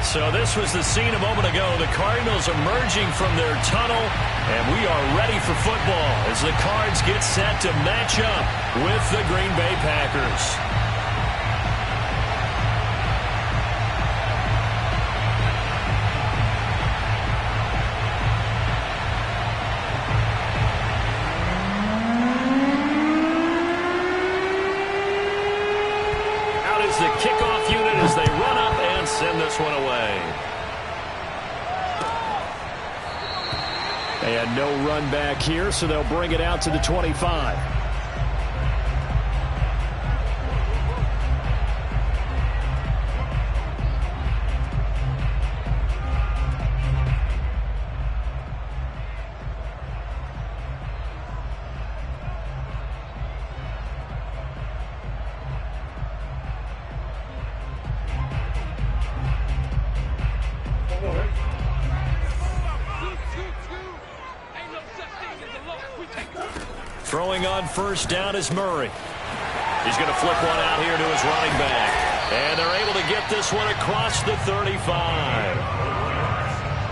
So this was the scene a moment ago. The Cardinals emerging from their tunnel, and we are ready for football as the Cards get set to match up with the Green Bay Packers. Out is the kickoff unit as they run up and send this one away. They had no run back here, so they'll bring it out to the 25. Throwing on first down is Murray. He's going to flip one out here to his running back. And they're able to get this one across the 35.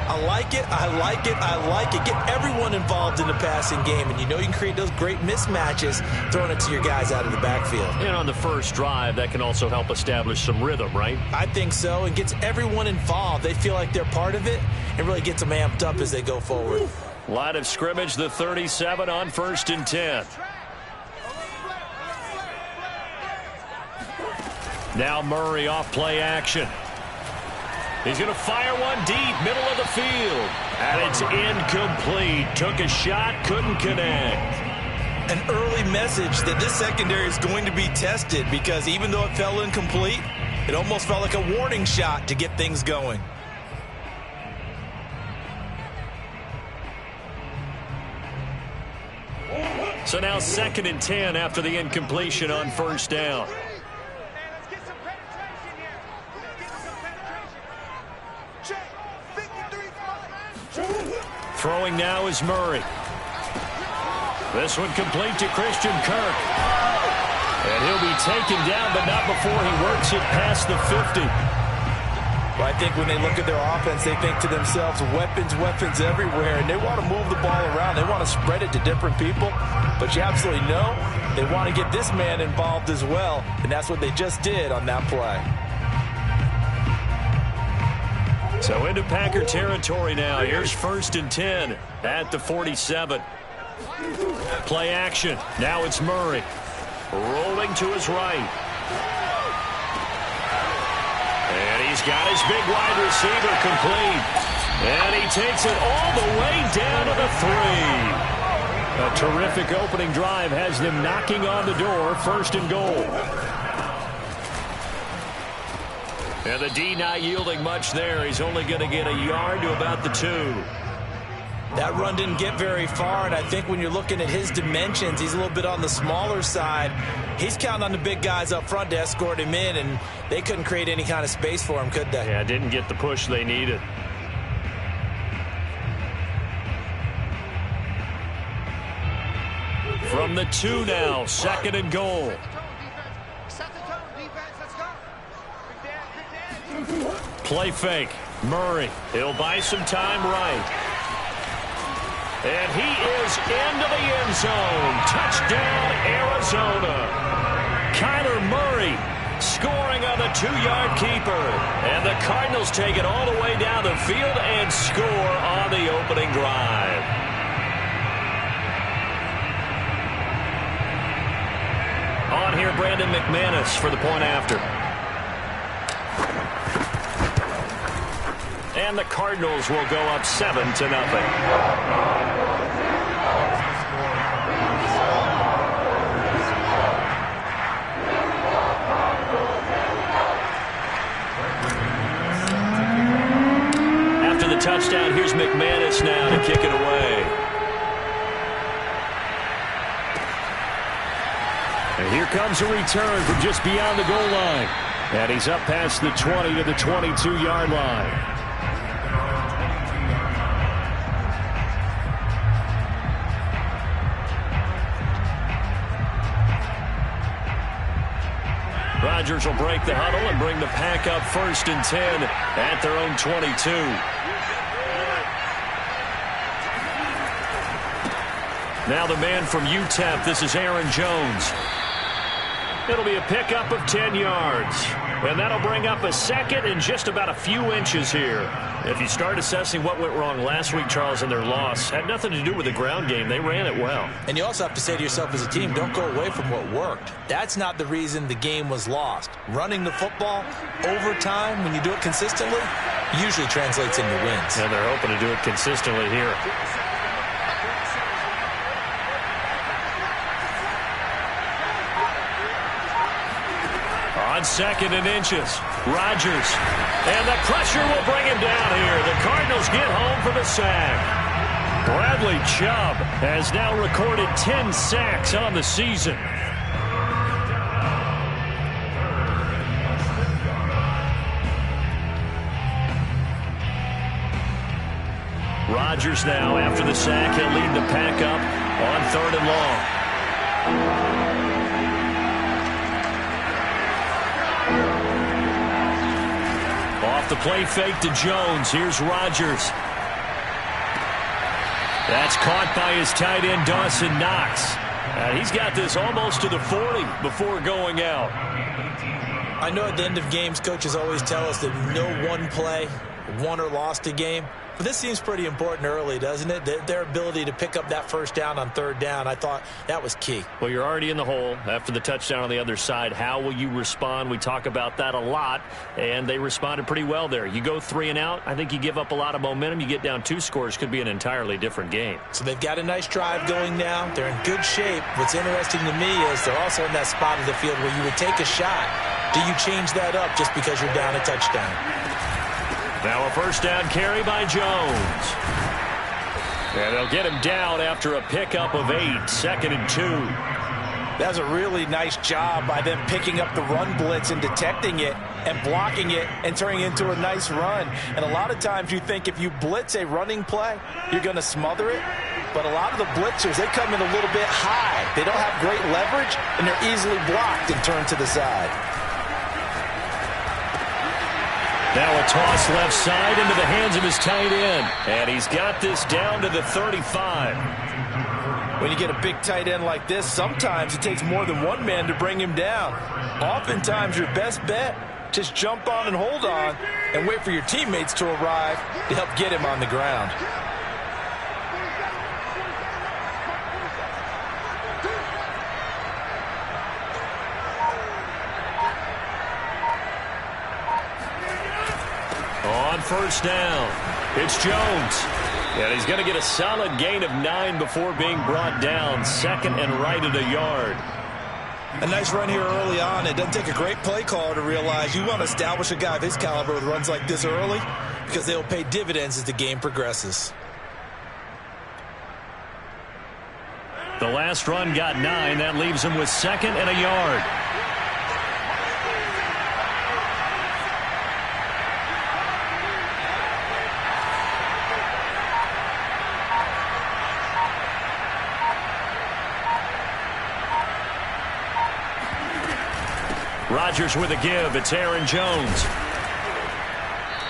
I like it, I like it, I like it. Get everyone involved in the passing game, and you know you can create those great mismatches throwing it to your guys out of the backfield. And on the first drive, that can also help establish some rhythm, right? I think so, and gets everyone involved. They feel like they're part of it, and really gets them amped up as they go forward. Line of scrimmage, the 37 on 1st and 10. Now Murray off play action. He's going to fire one deep, middle of the field. And it's incomplete. Took a shot, couldn't connect. An early message that this secondary is going to be tested, because even though it fell incomplete, it almost felt like a warning shot to get things going. So now 2nd and 10 after the incompletion on first down. Throwing now is Murray. This one complete to Christian Kirk. And he'll be taken down, but not before he works it past the 50. Well, I think when they look at their offense, they think to themselves, weapons, weapons everywhere, and they want to move the ball around. They want to spread it to different people, but you absolutely know they want to get this man involved as well, and that's what they just did on that play. So into Packer territory now. Here's 1st and 10 at the 47. Play action. Now it's Murray. Rolling to his right. And he's got his big wide receiver complete. And he takes it all the way down to the 3. A terrific opening drive has them knocking on the door. 1st and goal. And the D not yielding much there. He's only going to get a yard to about the 2. That run didn't get very far, and I think when you're looking at his dimensions, he's a little bit on the smaller side. He's counting on the big guys up front to escort him in, and they couldn't create any kind of space for him, could they? Yeah, didn't get the push they needed. From the 2 now, 2nd and goal. Play fake. Murray. He'll buy some time right. And he is into the end zone. Touchdown, Arizona. Kyler Murray scoring on the 2-yard keeper. And the Cardinals take it all the way down the field and score on the opening drive. On here, Brandon McManus for the point after. And the Cardinals will go up 7-0. After the touchdown, here's McManus now to kick it away. And here comes a return from just beyond the goal line. And he's up past the 20 to the 22-yard line. Rodgers will break the huddle and bring the pack up 1st and 10 at their own 22. Now the man from UTEP, this is Aaron Jones. It'll be a pickup of 10 yards. And that'll bring up a 2nd and just about a few inches here. If you start assessing what went wrong last week, Charles, in their loss, had nothing to do with the ground game. They ran it well. And you also have to say to yourself as a team, don't go away from what worked. That's not the reason the game was lost. Running the football over time, when you do it consistently, usually translates into wins. And they're hoping to do it consistently here. On 2nd and inches, Rodgers. And the pressure will bring him down here. The Cardinals get home for the sack. Bradley Chubb has now recorded 10 sacks on the season. Rodgers now, after the sack, he'll lead the pack up on 3rd and long. Off the play fake to Jones. Here's Rodgers. That's caught by his tight end, Dawson Knox. He's got this almost to the 40 before going out. I know at the end of games, coaches always tell us that no one play won or lost a game. But this seems pretty important early, doesn't it? Their ability to pick up that 1st down on 3rd down, I thought that was key. Well, you're already in the hole after the touchdown on the other side. How will you respond? We talk about that a lot, and they responded pretty well there. You go 3 and out, I think you give up a lot of momentum. You get down 2 scores, could be an entirely different game. So they've got a nice drive going now. They're in good shape. What's interesting to me is they're also in that spot of the field where you would take a shot. Do you change that up just because you're down a touchdown? Now a 1st down carry by Jones. And they'll get him down after a pickup of 8, 2nd and 2. That's a really nice job by them picking up the run blitz and detecting it and blocking it and turning it into a nice run. And a lot of times you think if you blitz a running play, you're going to smother it. But a lot of the blitzers, they come in a little bit high. They don't have great leverage, and they're easily blocked and turned to the side. Now a toss left side into the hands of his tight end. And he's got this down to the 35. When you get a big tight end like this, sometimes it takes more than one man to bring him down. Oftentimes your best bet, just jump on and hold on and wait for your teammates to arrive to help get him on the ground. On 1st down, it's Jones. And he's going to get a solid gain of 9 before being brought down. 2nd and right at a yard. A nice run here early on. It doesn't take a great play caller to realize you want to establish a guy of his caliber with runs like this early because they'll pay dividends as the game progresses. The last run got 9. That leaves him with 2nd and a yard. Rodgers with a give. It's Aaron Jones.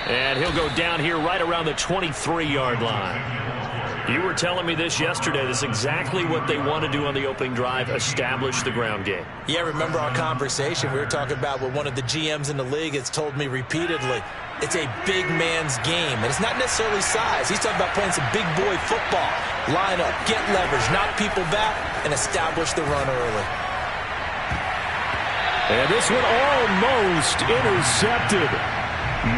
And he'll go down here right around the 23-yard line. You were telling me this yesterday. This is exactly what they want to do on the opening drive, establish the ground game. Yeah, remember our conversation? We were talking about what one of the GMs in the league has told me repeatedly. It's a big man's game, and it's not necessarily size. He's talking about playing some big boy football. Line up, get leverage, knock people back, and establish the run early. And this one almost intercepted.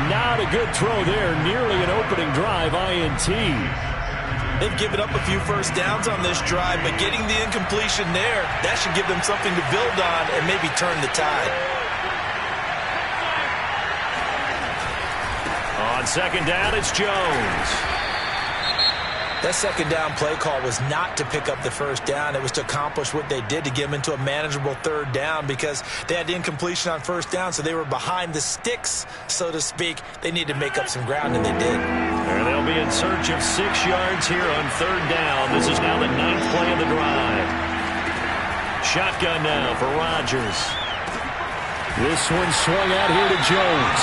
Not a good throw there. Nearly an opening drive INT. They've given up a few 1st downs on this drive, but getting the incompletion there, that should give them something to build on and maybe turn the tide. On 2nd down, it's Jones. That 2nd down play call was not to pick up the 1st down. It was to accomplish what they did to get them into a manageable 3rd down because they had incompletion on 1st down, so they were behind the sticks, so to speak. They needed to make up some ground, and they did. And they'll be in search of 6 yards here on 3rd down. This is now the 9th play of the drive. Shotgun now for Rodgers. This one swung out here to Jones.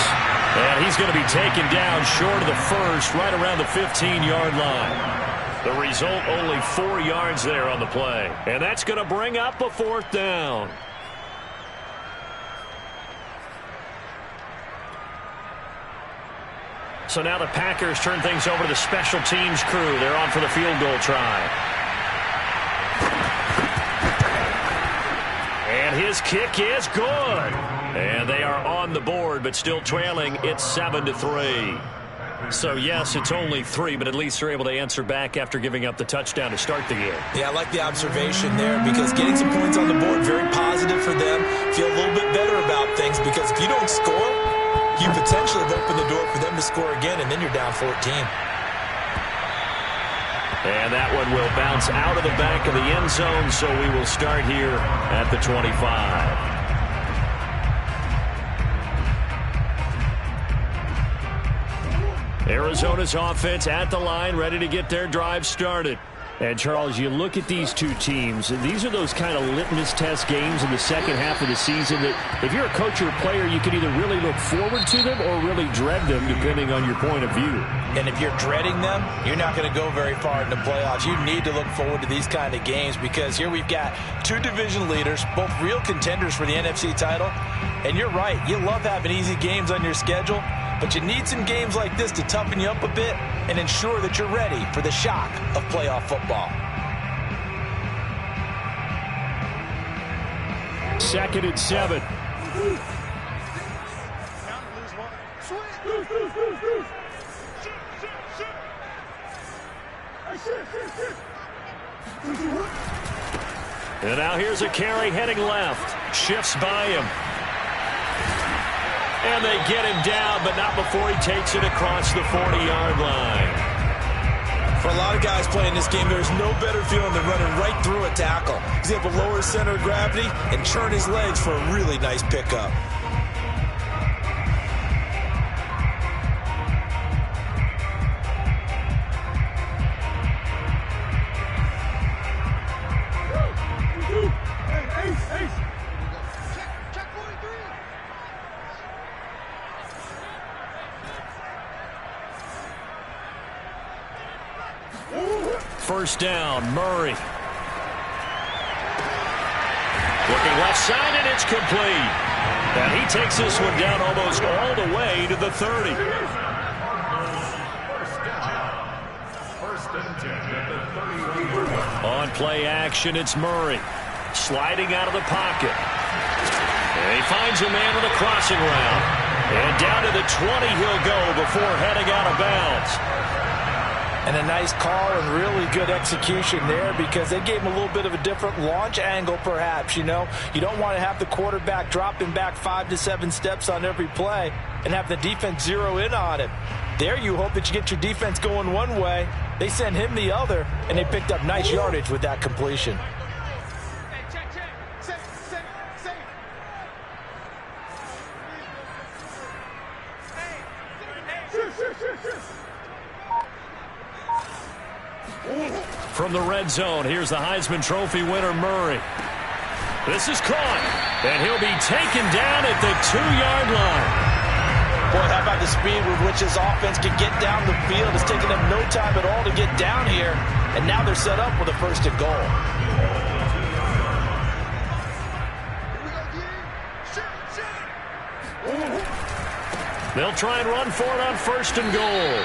And he's going to be taken down short of the first, right around the 15-yard line. The result, only 4 yards there on the play. And that's going to bring up a 4th down. So now the Packers turn things over to the special teams crew. They're on for the field goal try. And his kick is good. And they are on the board, but still trailing. It's 7-3. So, yes, it's only 3, but at least they're able to answer back after giving up the touchdown to start the game. Yeah, I like the observation there because getting some points on the board, very positive for them. Feel a little bit better about things because if you don't score, you potentially have opened the door for them to score again, and then you're down 14. And that one will bounce out of the back of the end zone, so we will start here at the 25. Arizona's offense at the line, ready to get their drive started. And, Charles, you look at these two teams, and these are those kind of litmus test games in the second half of the season that if you're a coach or a player, you can either really look forward to them or really dread them, depending on your point of view. And if you're dreading them, you're not going to go very far in the playoffs. You need to look forward to these kind of games because here we've got 2 division leaders, both real contenders for the NFC title. And you're right, you love having easy games on your schedule, but you need some games like this to toughen you up a bit and ensure that you're ready for the shock of playoff football. 2nd and 7. And now here's a carry heading left. Shifts by him. And they get him down, but not before he takes it across the 40-yard line. For a lot of guys playing this game, there's no better feeling than running right through a tackle. He's able to lower his center of gravity and churn his legs for a really nice pickup. First down, Murray. Looking left side, and it's complete. And he takes this one down almost all the way to the 30. On play action, it's Murray. Sliding out of the pocket. And he finds a man with a crossing route. And down to the 20 he'll go before heading out of bounds. And a nice call and really good execution there because they gave him a little bit of a different launch angle perhaps, you know. You don't want to have the quarterback dropping back 5 to 7 steps on every play and have the defense zero in on him. There you hope that you get your defense going one way. They send him the other, and they picked up nice yardage with that completion. From the red zone, here's the Heisman Trophy winner, Murray. This is caught, and he'll be taken down at the 2-yard line. Boy, how about the speed with which his offense can get down the field? It's taken them no time at all to get down here, and now they're set up with a 1st and goal. They'll try and run for it on 1st and goal.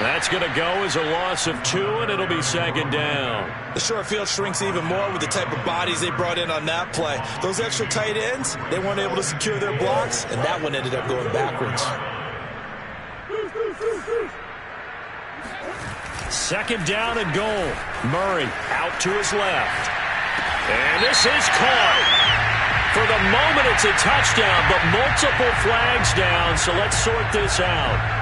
That's going to go as a loss of 2, and it'll be 2nd down. The short field shrinks even more with the type of bodies they brought in on that play. Those extra tight ends, they weren't able to secure their blocks, and that one ended up going backwards. 2nd down and goal. Murray out to his left. And this is caught. For the moment, it's a touchdown, but multiple flags down, so let's sort this out.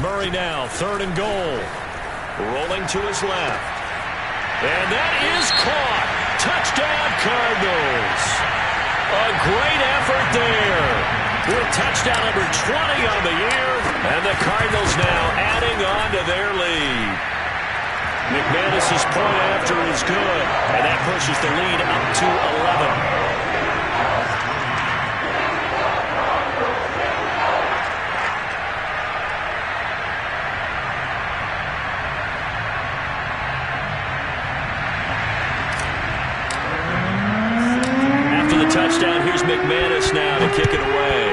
Murray now, 3rd and goal. Rolling to his left. And that is caught. touchdown Cardinals. A great effort there. With touchdown number 20 on the year. And the Cardinals now adding on to their lead. McManus's point after is good. And that pushes the lead up to 11. Touchdown. Here's McManus now to kick it away.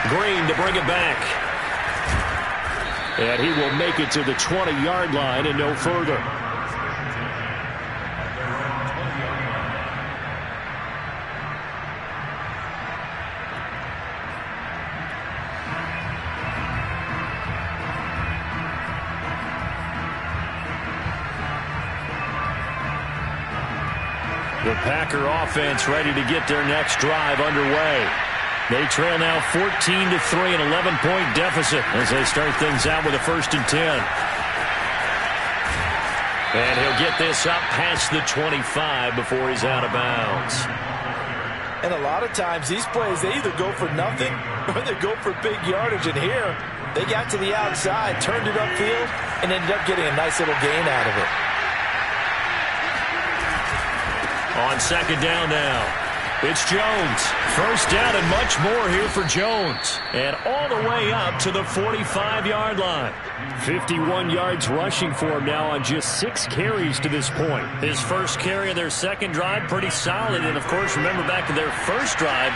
Green to bring it back. And he will make it to the 20-yard line and no further. The Packer offense ready to get their next drive underway. They trail now 14-3, an 11-point deficit as they start things out with a 1st and 10. And he'll get this up past the 25 before he's out of bounds. And a lot of times these plays, they either go for nothing or they go for big yardage. And here, they got to the outside, turned it upfield, and ended up getting a nice little gain out of it. On 2nd down now, it's Jones. 1st down and much more here for Jones. And all the way up to the 45-yard line. 51 yards rushing for him now on just 6 carries to this point. His first carry of their second drive, pretty solid. And, of course, remember back to their first drive,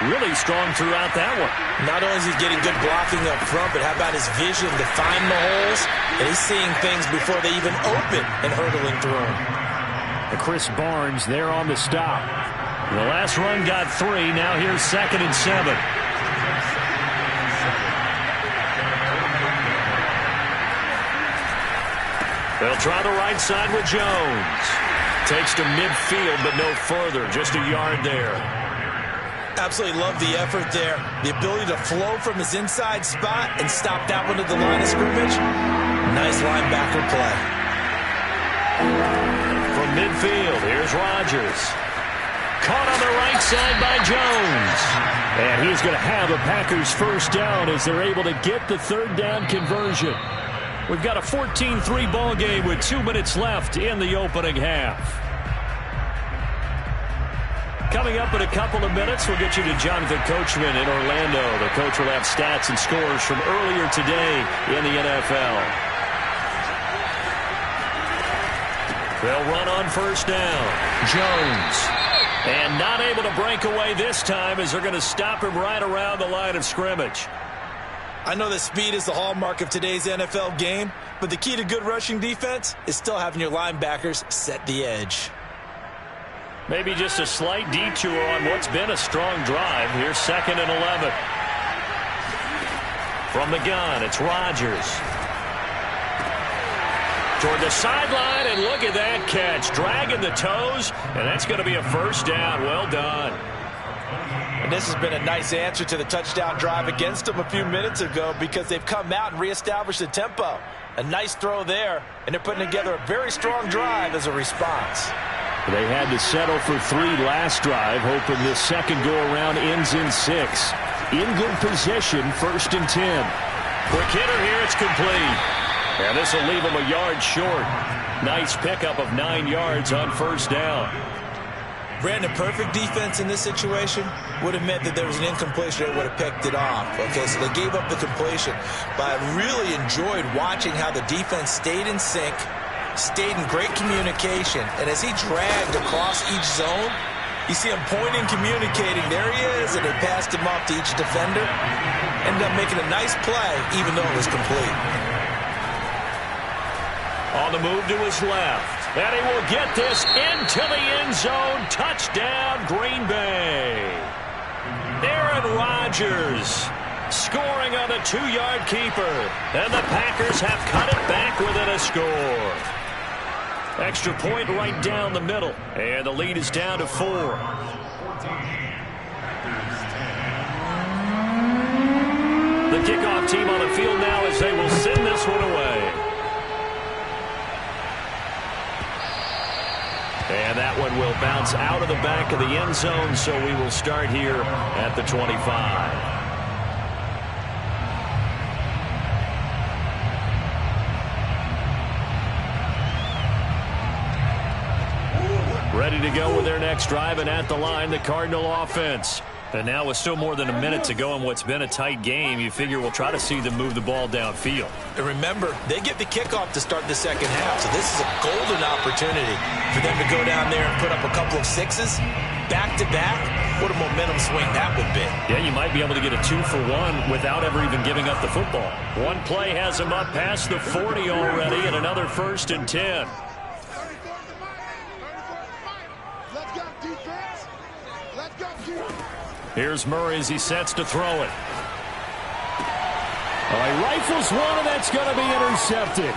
really strong throughout that one. Not only is he getting good blocking up front, but how about his vision to find the holes? And he's seeing things before they even open and hurdling through them. Chris Barnes there on the stop. The last run got 3. Now here's 2nd and 7. They'll try the right side with Jones. Takes to midfield, but no further. Just a yard there. Absolutely love the effort there. The ability to flow from his inside spot and stop that one at the line of scrimmage. Nice linebacker play. From midfield, here's Rodgers. Caught on the right side by Jones. And he's going to have a Packers 1st down as they're able to get the 3rd down conversion. We've got a 14-3 ball game with 2 minutes left in the opening half. Coming up in a couple of minutes, we'll get you to Jonathan Coachman in Orlando. The coach will have stats and scores from earlier today in the NFL. They'll run on 1st down. Jones. And not able to break away this time as they're going to stop him right around the line of scrimmage. I know that speed is the hallmark of today's NFL game, but the key to good rushing defense is still having your linebackers set the edge. Maybe just a slight detour on what's been a strong drive. Here's 2nd and 11. From the gun, it's Rodgers. Toward the sideline, and look at that catch. Dragging the toes, and that's going to be a 1st down. Well done. And this has been a nice answer to the touchdown drive against them a few minutes ago because they've come out and reestablished the tempo. A nice throw there, and they're putting together a very strong drive as a response. They had to settle for 3 last drive, hoping this second go-around ends in 6. In good position, 1st and 10. Quick hitter here, it's complete. And this will leave him a yard short. Nice pickup of 9 yards on 1st down. Brandon, perfect defense in this situation would have meant that there was an incompletion that would have picked it off. Okay, so they gave up the completion. But I really enjoyed watching how the defense stayed in sync, stayed in great communication. And as he dragged across each zone, you see him pointing, communicating. There he is, and they passed him off to each defender. Ended up making a nice play, even though it was complete. On the move to his left. And he will get this into the end zone. Touchdown, Green Bay. Aaron Rodgers scoring on a 2-yard keeper. And the Packers have cut it back within a score. Extra point right down the middle. And the lead is down to 4. The kickoff team on the field now as they will send this one away. And that one will bounce out of the back of the end zone, so we will start here at the 25. Ready to go with their next drive, and at the line, the Cardinal offense. And now with still more than a minute to go in what's been a tight game, you figure we'll try to see them move the ball downfield. And remember, they get the kickoff to start the second half, so this is a golden opportunity for them to go down there and put up a couple of sixes back-to-back. What a momentum swing that would be. Yeah, you might be able to get a 2-for-1 without ever even giving up the football. One play has them up past the 40 already, and another 1st and 10. Here's Murray as he sets to throw it. He rifles one, and that's going to be intercepted.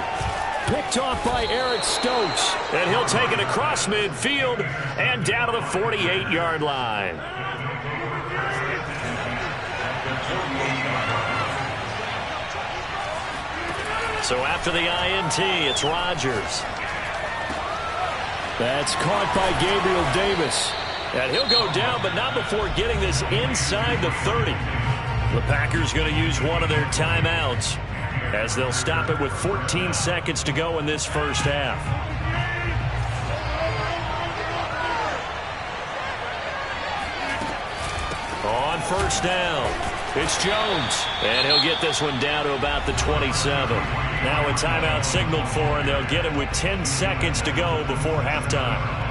Picked off by Eric Stokes. And he'll take it across midfield and down to the 48-yard line. So after the INT, it's Rodgers. That's caught by Gabriel Davis. And he'll go down, but not before getting this inside the 30. The Packers going to use one of their timeouts as they'll stop it with 14 seconds to go in this first half. On first down, it's Jones. And he'll get this one down to about the 27. Now a timeout signaled for, and they'll get it with 10 seconds to go before halftime.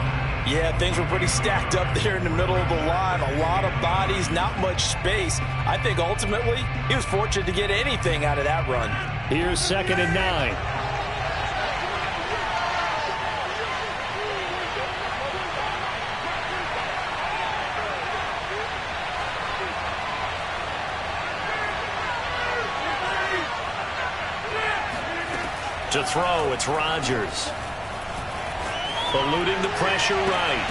Yeah, things were pretty stacked up there in the middle of the line. A lot of bodies, not much space. I think ultimately he was fortunate to get anything out of that run. Here's 2nd and 9. To throw, it's Rodgers. Eluding the pressure right.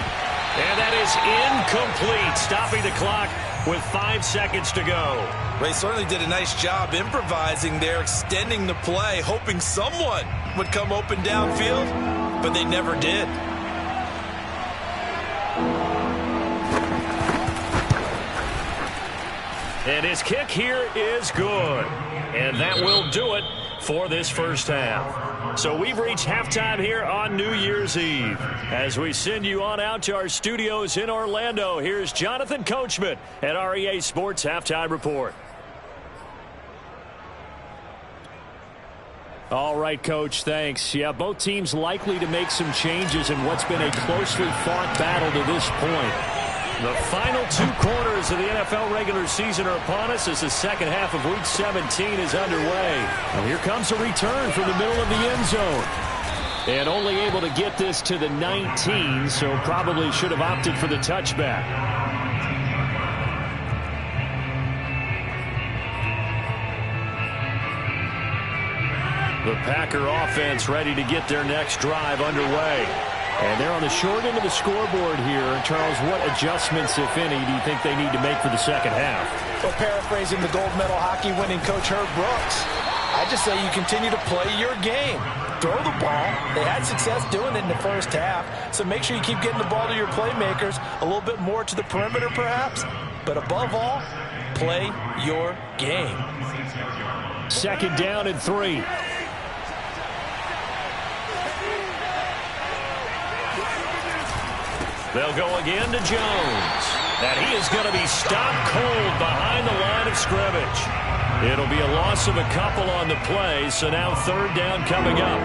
And that is incomplete, stopping the clock with 5 seconds to go. Ray certainly did a nice job improvising there, extending the play, hoping someone would come open downfield, but they never did. And his kick here is good. And that will do it for this first half. So we've reached halftime here on New Year's Eve. As we send you on out to our studios in Orlando, here's Jonathan Coachman at REA Sports Halftime Report. All right, Coach, thanks. Yeah, both teams likely to make some changes in what's been a closely fought battle to this point. The final 2 quarters of the NFL regular season are upon us as the second half of Week 17 is underway. Now here comes a return from the middle of the end zone. And only able to get this to the 19, so probably should have opted for the touchback. The Packer offense ready to get their next drive underway. And they're on the short end of the scoreboard here. Charles, what adjustments, if any, do you think they need to make for the second half? Well, paraphrasing the gold medal hockey winning coach Herb Brooks, I just say you continue to play your game. Throw the ball. They had success doing it in the first half, so make sure you keep getting the ball to your playmakers, a little bit more to the perimeter perhaps, but above all, play your game. 2nd down and 3. They'll go again to Jones. And he is going to be stopped cold behind the line of scrimmage. It'll be a loss of a couple on the play, so now 3rd down coming up.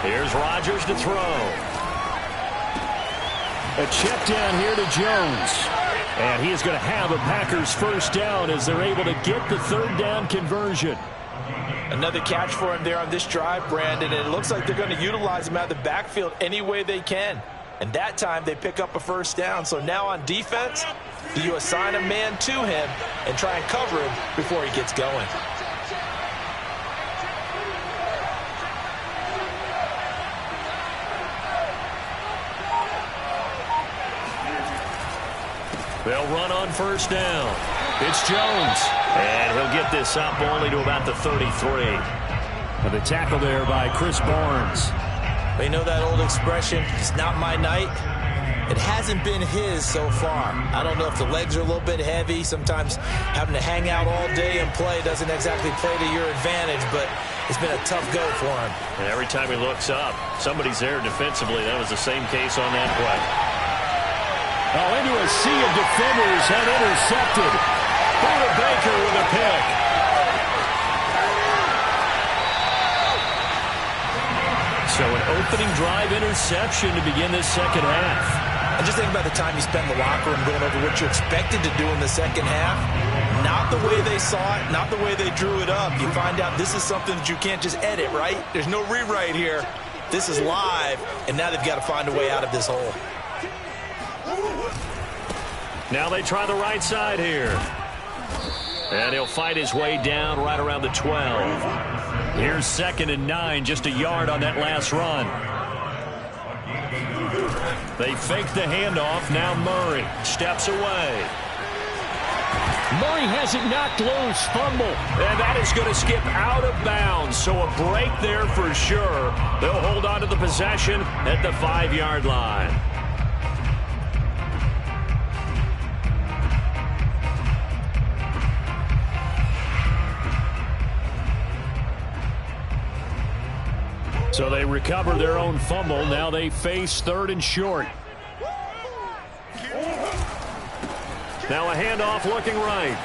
Here's Rodgers to throw. A check down here to Jones. And he is going to have a Packers first down as they're able to get the 3rd down conversion. Another catch for him there on this drive, Brandon, and it looks like they're going to utilize him out of the backfield any way they can. And that time they pick up a first down. So now on defense, do you assign a man to him and try and cover him before he gets going? They'll run on first down. It's Jones. And he'll get this up only to about the 33. And the tackle there by Chris Barnes. You know that old expression, it's not my night? It hasn't been his so far. I don't know if the legs are a little bit heavy. Sometimes having to hang out all day and play doesn't exactly play to your advantage, but it's been a tough go for him. And every time he looks up, somebody's there defensively. That was the same case on that play. Oh, into a sea of defenders and intercepted. Buda Baker with a pick. So an opening drive interception to begin this second half. And just think about the time you spent in the locker room going over what you expected to do in the second half. Not the way they saw it, not the way they drew it up. You find out this is something that you can't just edit, right? There's no rewrite here. This is live, and now they've got to find a way out of this hole. Now they try the right side here. And he'll fight his way down right around the 12. Here's 2nd and 9, just a yard on that last run. They fake the handoff. Now Murray steps away. Murray has it knocked loose. Fumble. And that is going to skip out of bounds. So a break there for sure. They'll hold on to the possession at the 5-yard line. So they recover their own fumble. Now they face 3rd and short. Now a handoff looking right.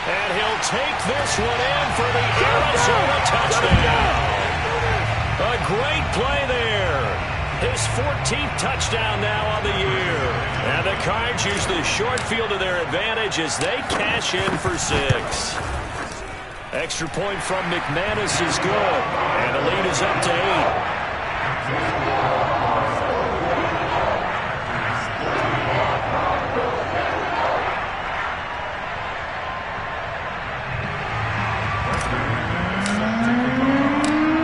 And he'll take this one in for the Arizona touchdown. A great play there. His 14th touchdown now on the year. And the Cards use the short field to their advantage as they cash in for 6. Extra point from McManus is good. And the lead is up to 8.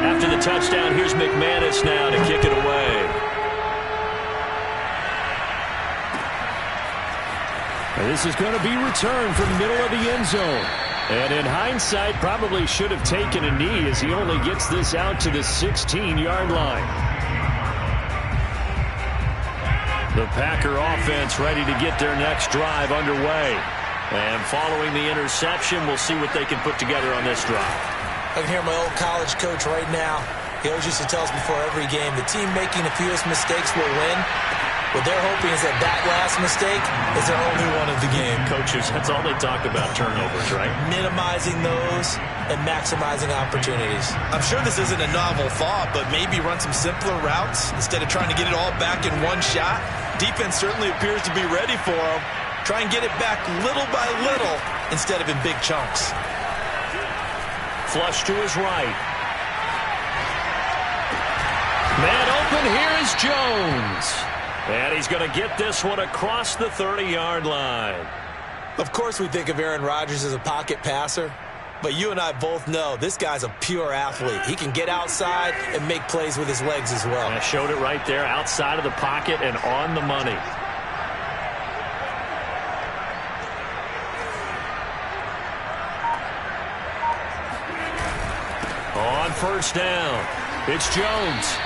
After the touchdown, here's McManus now to kick it away. And this is going to be returned from the middle of the end zone. And in hindsight, probably should have taken a knee as he only gets this out to the 16-yard line. The Packer offense ready to get their next drive underway. And following the interception, we'll see what they can put together on this drive. I can hear my old college coach right now. He always used to tell us before every game, the team making the fewest mistakes will win. What they're hoping is that last mistake is their only one of the game. Coaches, that's all they talk about, turnovers, right? Minimizing those and maximizing opportunities. I'm sure this isn't a novel thought, but maybe run some simpler routes instead of trying to get it all back in one shot. Defense certainly appears to be ready for them. Try and get it back little by little instead of in big chunks. Flush to his right. Man open, here is Jones. And he's going to get this one across the 30-yard line. Of course we think of Aaron Rodgers as a pocket passer, but you and I both know this guy's a pure athlete. He can get outside and make plays with his legs as well. I showed it right there, outside of the pocket and on the money. On 1st down, it's Jones.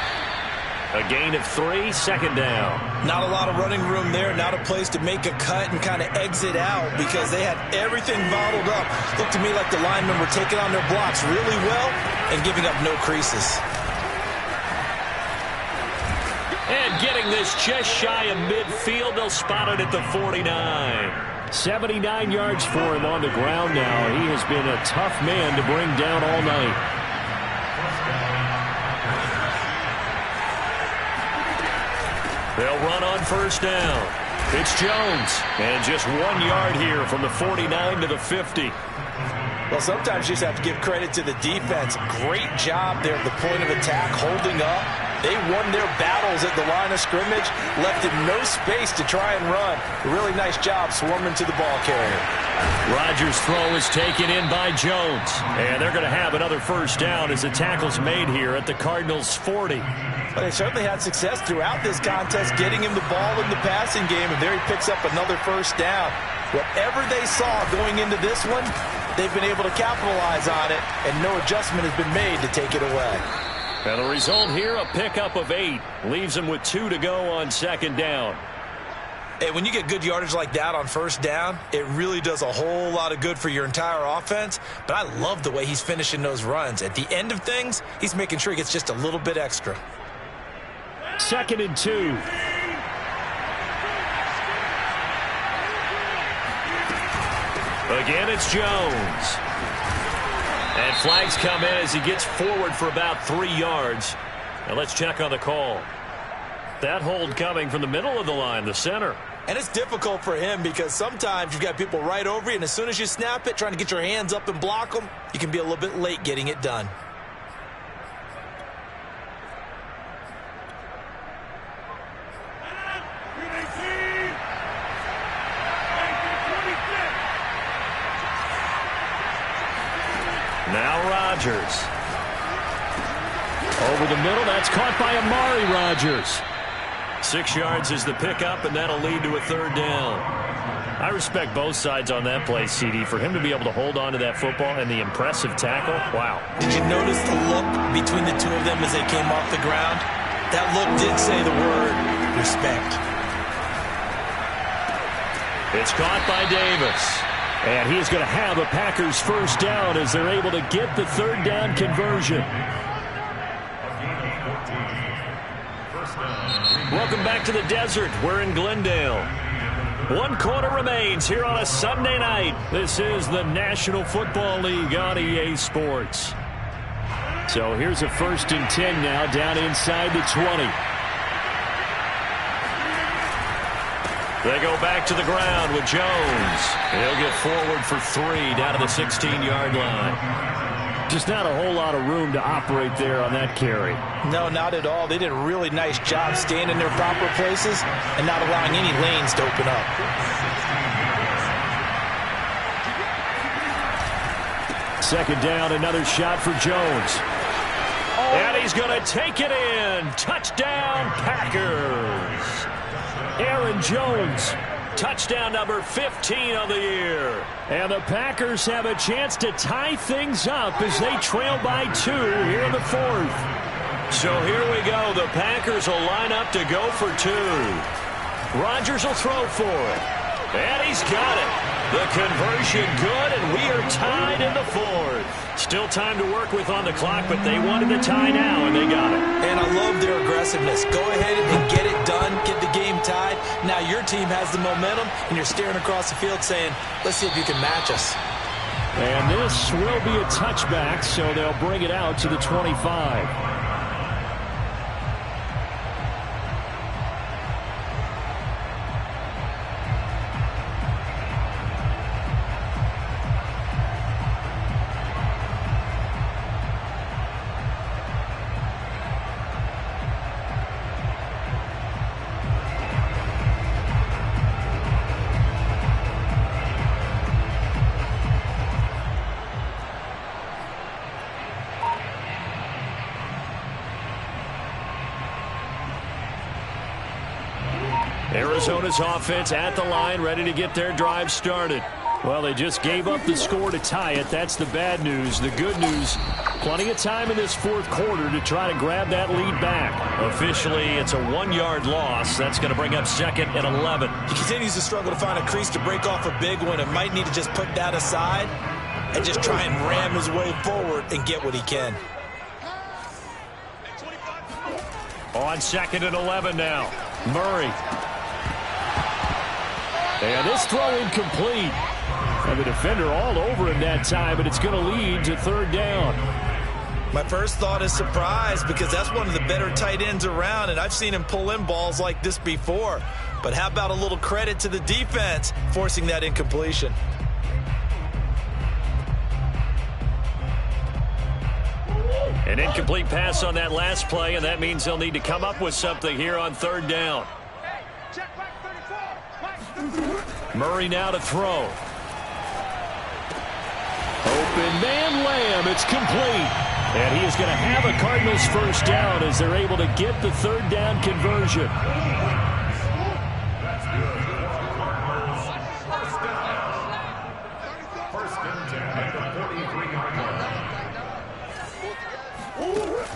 A gain of 3, 2nd down. Not a lot of running room there, not a place to make a cut and kind of exit out because they had everything bottled up. Looked to me like the linemen were taking on their blocks really well and giving up no creases. And getting this just shy of midfield, they'll spot it at the 49. 79 yards for him on the ground now. He has been a tough man to bring down all night. They'll run on 1st down. It's Jones. And just 1 yard here from the 49 to the 50. Well, sometimes you just have to give credit to the defense. Great job there at the point of attack, holding up. They won their battles at the line of scrimmage, left in no space to try and run. A really nice job swarming to the ball carrier. Rodgers' throw is taken in by Jones. And they're going to have another 1st down as the tackle's made here at the Cardinals' 40. But they certainly had success throughout this contest, getting him the ball in the passing game, and there he picks up another 1st down. Whatever they saw going into this one, they've been able to capitalize on it, and no adjustment has been made to take it away. And the result here, a pickup of 8. Leaves them with 2 to go on second down. Hey, when you get good yardage like that on first down, it really does a whole lot of good for your entire offense. But I love the way he's finishing those runs. At the end of things, he's making sure he gets just a little bit extra. 2nd and 2. Again, it's Jones. And flags come in as he gets forward for about 3 yards. Now let's check on the call. That hold coming from the middle of the line, the center. And it's difficult for him because sometimes you've got people right over you, and as soon as you snap it, trying to get your hands up and block them, you can be a little bit late getting it done. Now Rodgers. Over the middle, that's caught by Amari Rodgers. 6 yards is the pickup, and that'll lead to a 3rd down. I respect both sides on that play, CD. For him to be able to hold on to that football and the impressive tackle, wow. Did you notice the look between the two of them as they came off the ground? That look did say the word respect. It's caught by Davis. And he's going to have a Packers first down as they're able to get the 3rd down conversion. Welcome back to the desert. We're in Glendale. 1 quarter remains here on a Sunday night. This is the National Football League on EA Sports. So here's a 1st and 10 now, down inside the 20. They go back to the ground with Jones. He'll get forward for 3 down to the 16-yard line. Just not a whole lot of room to operate there on that carry. No, not at all. They did a really nice job staying in their proper places and not allowing any lanes to open up. Second down, another shot for Jones. And he's going to take it in. Touchdown, Packers. Aaron Jones, touchdown number 15 of the year. And the Packers have a chance to tie things up as they trail by 2 here in the 4th. So here we go. The Packers will line up to go for 2. Rodgers will throw for it. And he's got it. The conversion good, and we are tied in the 4th. Still time to work with on the clock, but they wanted the tie now, and they got it. And I love their aggressiveness. Go ahead and get it done, get the game tied. Now your team has the momentum, and you're staring across the field saying, let's see if you can match us. And this will be a touchback, so they'll bring it out to the 25. Arizona's offense at the line, ready to get their drive started. Well, they just gave up the score to tie it. That's the bad news. The good news, plenty of time in this 4th quarter to try to grab that lead back. Officially, it's a 1-yard loss. That's going to bring up 2nd and 11. He continues to struggle to find a crease to break off a big one and might need to just put that aside and just try and ram his way forward and get what he can. On 2nd and 11 now. Murray. And this throw incomplete. And the defender all over him that time, but it's going to lead to 3rd down. My first thought is surprise because that's one of the better tight ends around, and I've seen him pull in balls like this before. But how about a little credit to the defense forcing that incompletion? An incomplete pass on that last play, and that means they'll need to come up with something here on 3rd down. Murray now to throw. Open man Lamb. It's complete. And he is going to have a Cardinals first down as they're able to get the 3rd down conversion.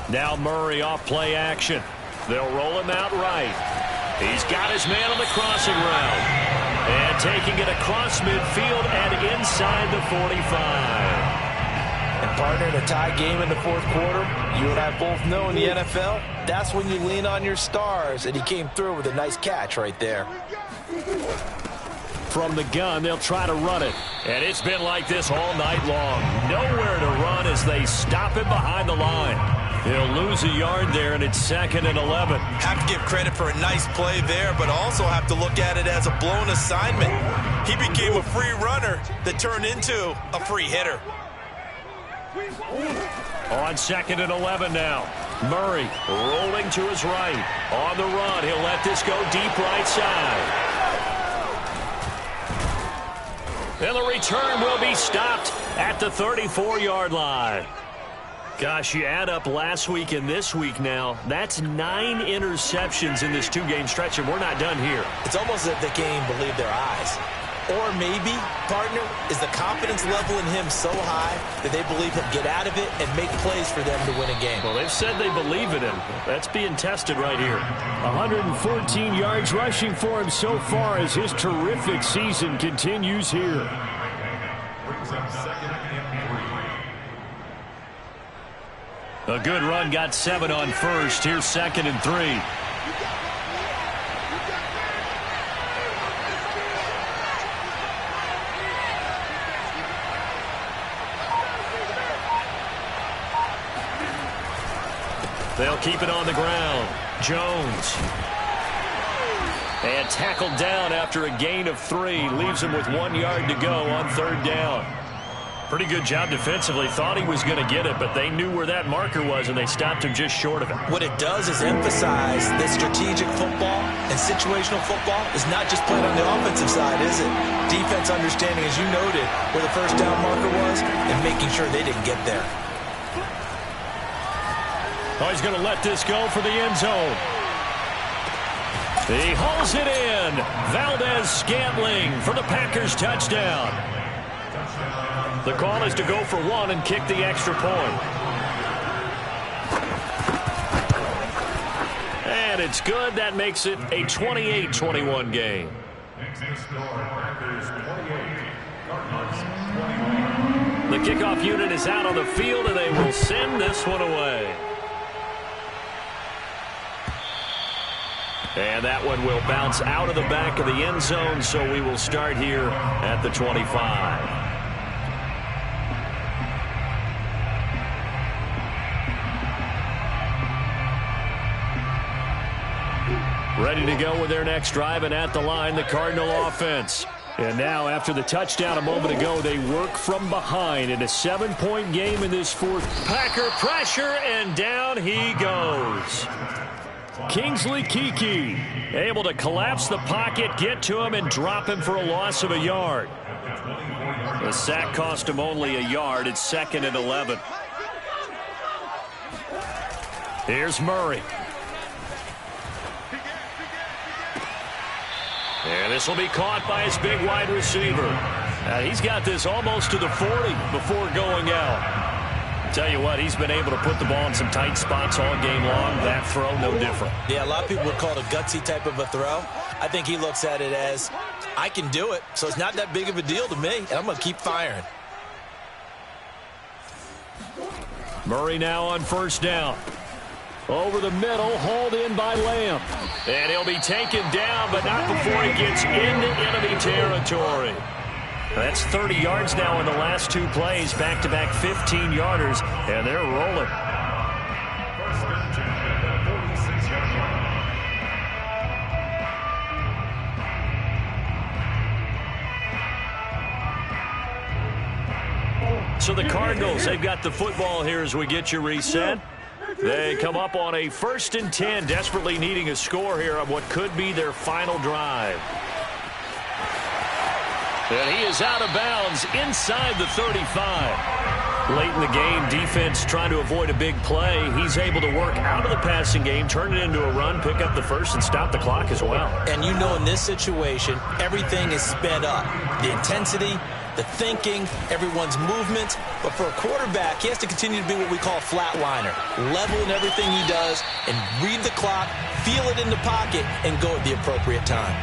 Now Murray off play action. They'll roll him out right. He's got his man on the crossing route. And taking it across midfield and inside the 45. And partner, in a tie game in the fourth quarter, you and I both know in the NFL, that's when you lean on your stars, and he came through with a nice catch right there. From the gun, they'll try to run it. And it's been like this all night long. Nowhere to run as they stop him behind the line. He'll lose a yard there, and it's 2nd and 11. Have to give credit for a nice play there, but also have to look at it as a blown assignment. He became a free runner that turned into a free hitter. On 2nd and 11 now. Murray rolling to his right. On the run, he'll let this go deep right side. And the return will be stopped at the 34-yard line. Gosh, you add up last week and this week now, that's 9 interceptions in this 2-game stretch, and we're not done here. It's almost as if they can't even believe their eyes. Or maybe, partner, is the confidence level in him so high that they believe he'll get out of it and make plays for them to win a game. Well, they've said they believe in him. That's being tested right here. 114 yards rushing for him so far as his terrific season continues here. A good run, got 7 on first. Here's 2nd and 3. They'll keep it on the ground. Jones. And tackled down after a gain of 3. Leaves him with 1 yard to go on 3rd down. Pretty good job defensively. Thought he was going to get it, but they knew where that marker was, and they stopped him just short of it. What it does is emphasize that strategic football and situational football is not just played on the offensive side, is it? Defense understanding, as you noted, where the first down marker was and making sure they didn't get there. Oh, he's going to let this go for the end zone. He hauls it in. Valdez-Scantling for the Packers touchdown. The call is to go for 1 and kick the extra point. And it's good. That makes it a 28-21 game. The kickoff unit is out on the field, and they will send this one away. And that one will bounce out of the back of the end zone, so we will start here at the 25. Ready to go with their next drive, and at the line, the Cardinal offense. And now, after the touchdown a moment ago, they work from behind in a 7-point game in this fourth. Packer pressure, and down he goes. Kingsley Keke able to collapse the pocket, get to him, and drop him for a loss of a yard. The sack cost him only a yard. It's 2nd and 11. Here's Murray. And this will be caught by his big wide receiver. He's got this almost to the 40 before going out. Tell you what, he's been able to put the ball in some tight spots all game long. That throw, no different. Yeah, a lot of people would call it a gutsy type of a throw. I think he looks at it as, I can do it, so it's not that big of a deal to me, and I'm going to keep firing. Murray now on 1st down. Over the middle, hauled in by Lamb. And he'll be taken down, but not before he gets into enemy territory. That's 30 yards now in the last 2 plays, back-to-back 15-yarders, and they're rolling. So the Cardinals, they've got the football here as we get you reset. They come up on a 1st and 10, desperately needing a score here on what could be their final drive. And he is out of bounds inside the 35. Late in the game, defense trying to avoid a big play. He's able to work out of the passing game, turn it into a run, pick up the first, and stop the clock as well. And you know in this situation, everything is sped up. The intensity, the thinking, everyone's movement. But for a quarterback, he has to continue to be what we call a flatliner. Level in everything he does and read the clock, feel it in the pocket, and go at the appropriate time.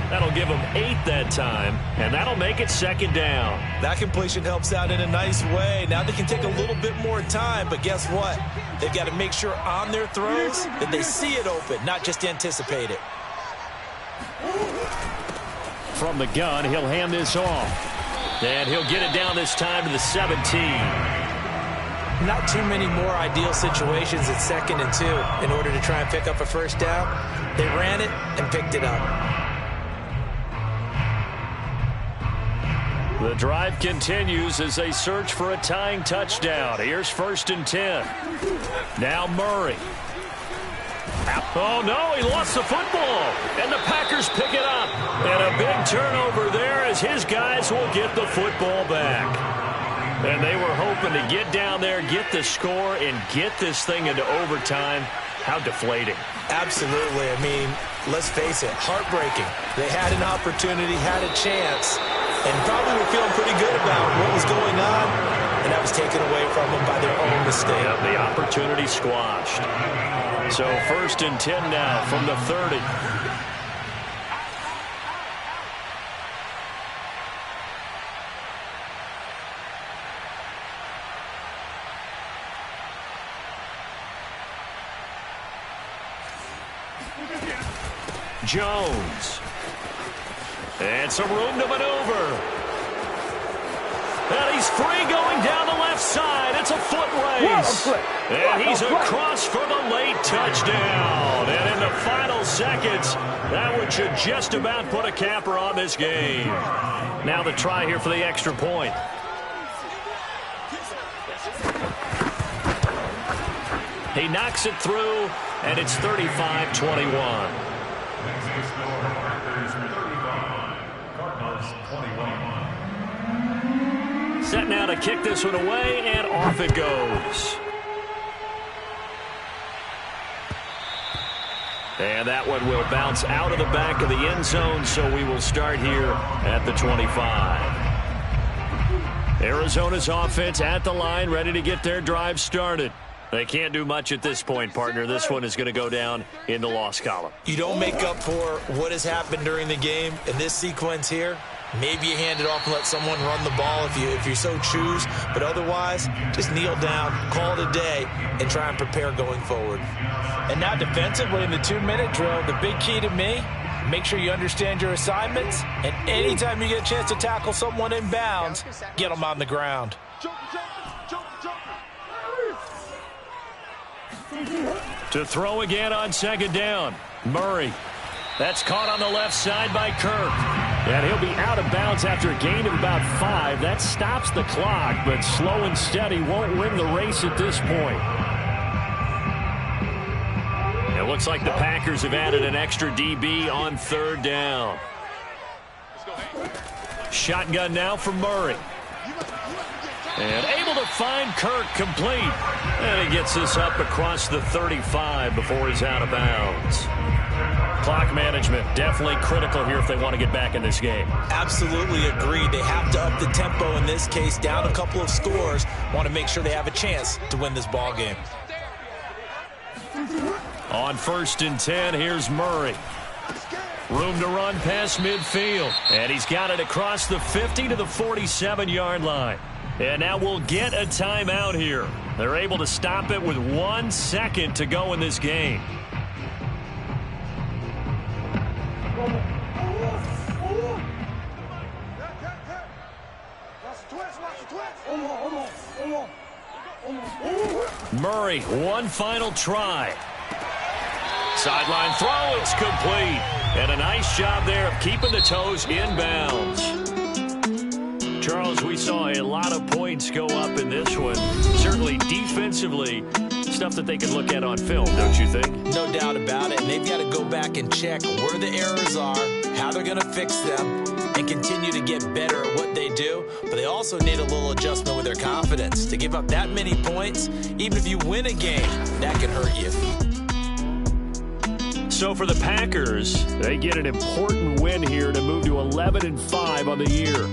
That'll give them 8 that time, and that'll make it 2nd down. That completion helps out in a nice way. Now they can take a little bit more time, but guess what? They've got to make sure on their throws that they see it open, not just anticipate it. From the gun, he'll hand this off. And he'll get it down this time to the 17. Not too many more ideal situations at 2nd and 2 in order to try and pick up a first down. They ran it and picked it up. The drive continues as they search for a tying touchdown. Here's 1st and 10. Now Murray. Oh, no, he lost the football. And the Packers pick it up. And a big turnover there as his guys will get the football back. And they were hoping to get down there, get the score, and get this thing into overtime. How deflating. Absolutely. I mean, let's face it, heartbreaking. They had an opportunity, had a chance, and probably were feeling pretty good about what was going on, and that was taken away from them by their own mistake. Yeah, the opportunity squashed. So 1st and 10 now from the 30. Jones. And some room to maneuver. And he's free going down the left side. It's a foot race. And he's across for the late touchdown. And in the final seconds, that should just about put a capper on this game. Now the try here for the extra point. He knocks it through, and it's 35-21. Set now to kick this one away, and off it goes. And that one will bounce out of the back of the end zone, so we will start here at the 25. Arizona's offense at the line, ready to get their drive started. They can't do much at this point, partner. This one is going to go down in the loss column. You don't make up for what has happened during the game in this sequence here. Maybe you hand it off and let someone run the ball if you so choose. But otherwise, just kneel down, call it a day, and try and prepare going forward. And now defensively in the 2-minute drill, the big key to me, make sure you understand your assignments. And anytime you get a chance to tackle someone in bounds, get them on the ground. To throw again on 2nd down. Murray. That's caught on the left side by Kirk. And he'll be out of bounds after a gain of about 5. That stops the clock, but slow and steady won't win the race at this point. It looks like the Packers have added an extra DB on 3rd down. Shotgun now for Murray. And able to find Kirk complete. And he gets this up across the 35 before he's out of bounds. Clock management definitely critical here if they want to get back in this game. Absolutely agreed. They have to up the tempo in this case, down a couple of scores. Want to make sure they have a chance to win this ball game. On 1st and 10, here's Murray. Room to run past midfield. And he's got it across the 50 to the 47-yard line. And now we'll get a timeout here. They're able to stop it with 1 second to go in this game. Murray, one final try. Sideline throw, it's complete. And a nice job there of keeping the toes inbounds. Charles, we saw a lot of points go up in this one. Certainly defensively, stuff that they can look at on film, don't you think? No doubt about it. And they've got to go back and check where the errors are, how they're going to fix them, and continue to get better at what they do. But they also need a little adjustment with their confidence. To give up that many points, even if you win a game, that can hurt you. So for the Packers, they get an important win here to move to 11-5 on the year.